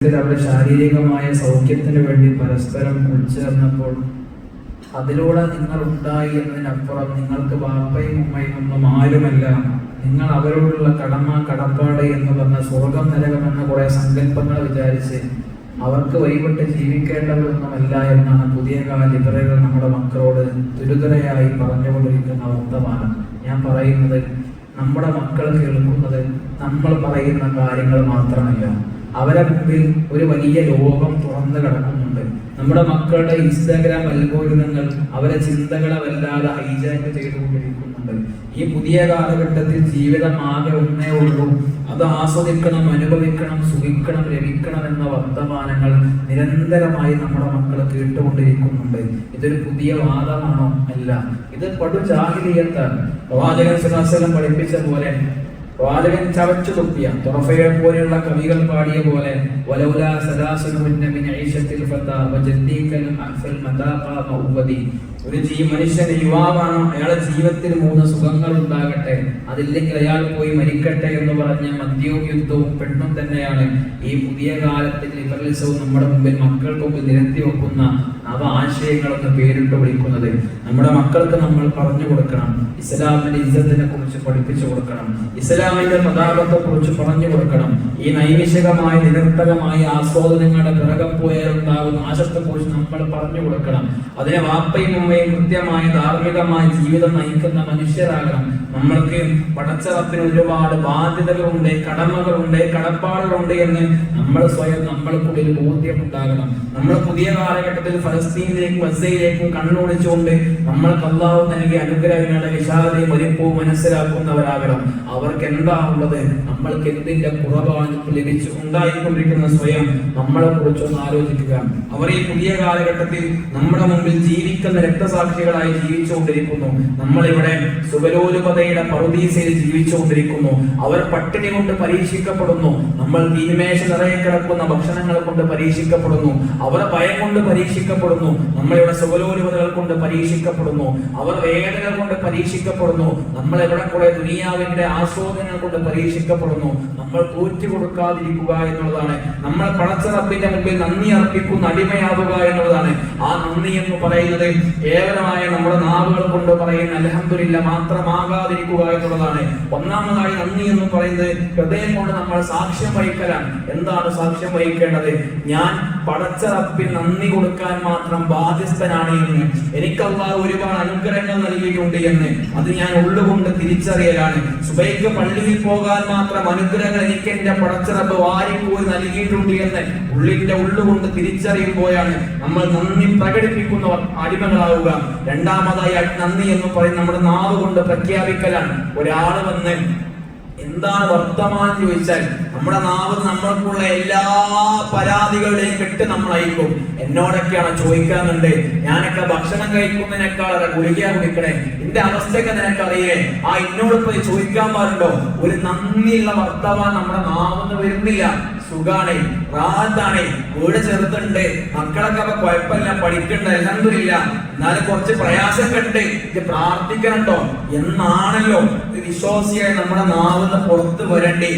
അവരുടെ ശാരീരികമായ സൗഖ്യത്തിന് വേണ്ടി പരസ്പരം ഉൾച്ചേർന്നപ്പോൾ അതിലൂടെ നിങ്ങൾ ഉണ്ടായി എന്നതിനപ്പുറം നിങ്ങൾക്ക് വാപ്പയും ഉമ്മയും ഒന്നും ആരുമല്ല. നിങ്ങൾ അവരോടുള്ള കടപ്പാട് എന്ന് പറഞ്ഞ സ്വർഗം നരകം എന്ന കുറെ സങ്കല്പങ്ങൾ വിചാരിച്ച് അവർക്ക് വഴിപെട്ട് ജീവിക്കേണ്ടവരൊന്നുമല്ല എന്നാണ് പുതിയ കാല ലിബറലുകൾ നമ്മുടെ മക്കളോട് തുരുതുരയായി പറഞ്ഞുകൊണ്ടിരിക്കുന്ന വർത്തമാനം. ഞാൻ പറയുന്നത്, നമ്മുടെ മക്കൾ കേൾക്കുന്നത് നമ്മൾ പറയുന്ന കാര്യങ്ങൾ മാത്രമല്ല, അവരെ മുമ്പിൽ ഒരു വലിയ ലോകം തുറന്നു കിടക്കുന്നുണ്ട്. നമ്മുടെ മക്കളുടെ ഇൻസ്റ്റാഗ്രാം അൽഗോരിതങ്ങൾ അവരെ ചിന്തകളെ വല്ലാതെ ഹൈജാക്ക് ചെയ്തുകൊണ്ടിരിക്കുന്നുണ്ട്. ഈ പുതിയ കാലഘട്ടത്തിൽ ജീവിതം ആകെ ഒന്നേ ഉള്ളൂ, അത് ആസ്വദിക്കണം, അനുഭവിക്കണം, സുഖിക്കണം, ലഭിക്കണം എന്ന വർത്തമാനങ്ങൾ നിരന്തരമായി നമ്മുടെ മക്കൾ കേട്ടുകൊണ്ടിരിക്കുന്നുണ്ട്. ഇതൊരു പുതിയ വാദമാണോ? അല്ല, ഇത് പടു ജാഹിലിയത്താണ്. പ്രവാചകൻ സ്വല്ലല്ലാഹു അലൈഹി വസല്ലം പഠിപ്പിച്ച പോലെ, പ്രവാചകൻ ചവച്ചു തുപ്പിയ തുറഫയെ പോലെയുള്ള കവികൾ പാടിയ പോലെ, വലൗലാ സലാസുന മിൻ ഐശത്തിൽ ഫതാ വജദ്ദീകൽ അഫൽ മതാഖ മൗബദി. ഒരു മനുഷ്യന് യുവാവാണോ, അയാളെ ജീവിതത്തിൽ 3 സുഖങ്ങൾ ഉണ്ടാകട്ടെ, അതില്ലെങ്കിൽ അയാൾ പോയി മരിക്കട്ടെ എന്ന് പറഞ്ഞ മദ്യവും യുദ്ധവും പെണ്ണും തന്നെയാണ് ഈ പുതിയ കാലത്തിൽ ലിബറലിസവും നമ്മുടെ മുമ്പിൽ മക്കൾക്ക് മുമ്പിൽ നിരത്തി വെക്കുന്ന നവ ആശയങ്ങളൊക്കെ പേരിട്ട് വിളിക്കുന്നത്. നമ്മുടെ മക്കൾക്ക് നമ്മൾ പറഞ്ഞു കൊടുക്കണം, ഇസ്ലാമിന്റെ ഇസ്സത്തിനെ കുറിച്ച് പഠിപ്പിച്ചു കൊടുക്കണം, ഇസ്ലാമിന്റെ മതാബത്തെ കുറിച്ച് പറഞ്ഞു കൊടുക്കണം. ഈ നൈമിഷികമായ നിരർത്ഥകമായ ആസ്വാദനങ്ങളുടെ പിറകം പോയാലുണ്ടാകുന്ന നാശത്തെ കുറിച്ച് നമ്മൾ പറഞ്ഞു കൊടുക്കണം. അതിനെ വാപ്പയും ഉമ്മയും കൃത്യമായ ധാർമ്മികമായ ജീവിതം നയിക്കുന്ന മനുഷ്യരാകണം. നമ്മൾക്ക് പടച്ചറപ്പിന് ഒരുപാട് ബാധ്യതകളുണ്ട്, കടമകളുണ്ട്, കടപ്പാടുകളുണ്ട് എന്ന് നമ്മൾ സ്വയം നമ്മൾക്കുള്ളിൽ ബോധ്യമുണ്ടാകണം. നമ്മൾ പുതിയ കാലഘട്ടത്തിൽ ഫലസ്തീനിലേക്കും ഗസയിലേക്കും കണ്ണോടിച്ചുകൊണ്ട് നമ്മൾക്ക് അല്ലാഹു നൽകിയ അനുഗ്രഹങ്ങളുടെ വിശാലതയും വലിപ്പവും മനസ്സിലാക്കുന്നവരാകണം. അവർക്ക് എന്താണുള്ളത്, നമ്മൾക്ക് എന്തിന്റെ കുറവാണ് ലഭിച്ചു ഉണ്ടായിക്കൊണ്ടിരിക്കുന്ന സ്വയം നമ്മളെ കുറിച്ചൊന്ന് ആലോചിക്കുക. അവർ ഈ പുതിയ കാലഘട്ടത്തിൽ നമ്മുടെ മുമ്പിൽ ജീവിക്കുന്ന രക്തസാക്ഷികളായി ജീവിച്ചുകൊണ്ടിരിക്കുന്നു. നമ്മളിവിടെ സുഖലോലുപതയുടെ പറുദീസയിൽ ജീവിച്ചുകൊണ്ടിരിക്കുന്നു. അവർ പട്ടിണി കൊണ്ട് പരീക്ഷിക്കപ്പെടുന്നു. നമ്മൾ തീന്മേശ നിറയെ കിടക്കുന്ന ഭക്ഷണങ്ങൾ കൊണ്ട് പരീക്ഷിക്കപ്പെടുന്നു. അവർ ഭയം കൊണ്ട് പരീക്ഷിക്കപ്പെടുന്നു. നമ്മളിവിടെ സുഖലോലുപതകൾ കൊണ്ട് പരീക്ഷിക്കപ്പെടുന്നു. അവർ വേദന കൊണ്ട് പരീക്ഷിക്കപ്പെടുന്നു. നമ്മളെവിടെ കുറെ ദുനിയാവിന്റെ ആസ്വാദനങ്ങൾ കൊണ്ട് പരീക്ഷിക്കപ്പെടുന്നു. നമ്മൾ തോറ്റു കൊടുക്കാതിരിക്കുക എന്നുള്ളതാണ്. നമ്മൾ പടച്ച റബ്ബിന്റെ മുമ്പിൽ നന്ദി അർപ്പിക്കുന്ന അടിമയാവുക എന്നുള്ളതാണ്. ആ നന്ദി എന്ന് പറയുന്നത് കേവലമായ നമ്മുടെ നാവുകൾ കൊണ്ട് പറയുന്ന അൽഹംദുലില്ലാഹ് മാത്രമാകാതിരിക്കുക എന്നുള്ളതാണ്. ഒന്നാമതായി നന്ദി എന്ന് പറയുന്നത് ഹൃദയം കൊണ്ട് നമ്മൾ സാക്ഷ്യം വഹിക്കലാണ്. എന്താണ് സാക്ഷ്യം വഹിക്കേണ്ടത്? ഞാൻ പടച്ച റബ്ബിൽ നന്ദി കൊടുക്കാൻ മാത്രം ബാധ്യസ്ഥനാണ് എന്ന്, എനിക്ക് അല്ലാഹു ഒരുപാട് അനുഗ്രഹങ്ങൾ നൽകിയിട്ടുണ്ട് എന്ന് അത് ഞാൻ ഉള്ളുകൊണ്ട് തിരിച്ചറിയലാണ്. സുബൈക്ക് പള്ളിയിൽ പോകാൻ മാത്രം അനുഗ്രഹങ്ങൾ എനിക്ക് എന്റെ പടച്ച റബ്ബ് വാരിപ്പോയി നൽകിയിട്ടുണ്ട് എന്ന് ഉള്ളിന്റെ ഉള്ളുകൊണ്ട് തിരിച്ചറിയുമ്പോഴാണ് നമ്മൾ നന്ദി പ്രകടിപ്പിക്കുന്ന അടിമകളാവുക. രണ്ടാമതായി നന്ദി എന്ന് പറയുന്നത് നമ്മുടെ നാവ് കൊണ്ട് പ്രഖ്യാപിക്കലാണ്. ഒരാള് വന്ന് എന്താണ് വർത്തമാനം ചോദിച്ചാൽ നമ്മുടെ നാവ് നമ്മൾക്കുള്ള എല്ലാ പരാതികളുടെയും കെട്ട് നമ്മൾ അയക്കും. എന്നോടൊക്കെയാണ് ചോദിക്കാനുണ്ട്, ഞാനൊക്കെ ഭക്ഷണം കഴിക്കുന്നതിനേക്കാൾ ഗുളിക കുടിക്കണേ, എന്റെ അവസ്ഥയൊക്കെ നിനക്കറിയേ, ആ എന്നോട് പോയി ചോദിക്കാൻ പാടുണ്ടോ? ഒരു നന്ദിയുള്ള വർത്തമാനം നമ്മുടെ നാവെന്ന് വരുന്നില്ല. സുഖാണ്, റാഹത്താണ്, വീട് ചെറുതുണ്ട്, മക്കളൊക്കെ അപ്പൊ കുഴപ്പമില്ല, പഠിക്കണ്ട, അൽഹംദുലില്ലാ, എന്നാലും കുറച്ച് പ്രയാസമൊക്കെ ഉണ്ട്, ഇത് പ്രാർത്ഥിക്കണം കേട്ടോ എന്നാണല്ലോ വിശ്വാസിയായി നമ്മുടെ നാവിന്ന് പുറത്ത് വരണ്ടേ.